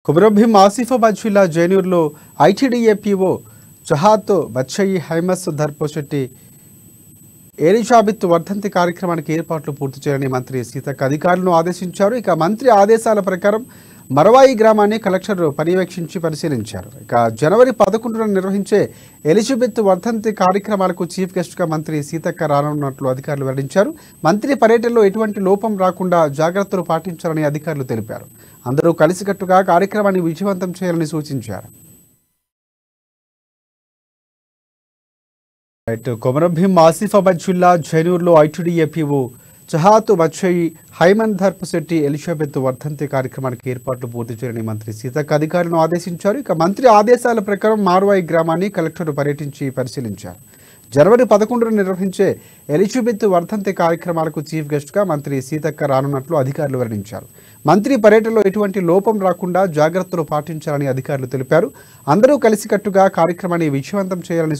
కుమరంభీం ఆసిఫాబాద్ జిల్లా జైనూర్లో ITDA PO జహాత్ బచ్చయి high mast ధర్పోశెట్టి ఎలిజాబెత్ వర్ధంతి కార్యక్రమానికి ఏర్పాట్లు పూర్తి చేయాలని మంత్రి సీతక్క అధికారులను ఆదేశించారు. ఇక మంత్రి ఆదేశాల ప్రకారం మరవాయి గ్రామాన్ని కలెక్టర్ పర్యవేక్షించి పరిశీలించారు. ఇక జనవరి 11న నిర్వహించే ఎలిజబెత్ వర్ధంతి కార్యక్రమాలకు చీఫ్ గెస్ట్గా మంత్రి సీతక్క రానున్నట్లు అధికారులు వెల్లడించారు. మంత్రి పర్యటనలో ఎటువంటి లోపం రాకుండా జాగ్రత్తలు పాటించాలని అధికారులు తెలిపారు. అందరూ కలిసికట్టుగా కార్యక్రమాన్ని విజయవంతం చేయాలని సూచించారు. కొమరంభీం ఆసిఫాబాద్ జిల్లా జైనూర్లో ఐటీడీఏ పీఓ జహాత్ బచ్చయి హైమన్ ధర్పశెట్టి ఎలిజబెత్ వర్ధంతి కార్యక్రమానికి ఏర్పాట్లు పూర్తి చేయాలని మంత్రి సీతక్క అధికారులను ఆదేశించారు. ఇక మంత్రి ఆదేశాల ప్రకారం మార్వాయి గ్రామాన్ని కలెక్టర్ పర్యటించి పరిశీలించారు. జనవరి 11న నిర్వహించే ఎలిజబెత్ వర్ధంతి కార్యక్రమాలకు చీఫ్ గెస్ట్గా మంత్రి సీతక్క రానున్నట్లు అధికారులు వెల్లడించారు. మంత్రి పర్యటనలో ఎటువంటి లోపం రాకుండా జాగ్రత్తలు పాటించాలని అధికారులు తెలిపారు. అందరూ కలిసికట్టుగా కార్యక్రమాన్ని విజయవంతం చేయాలని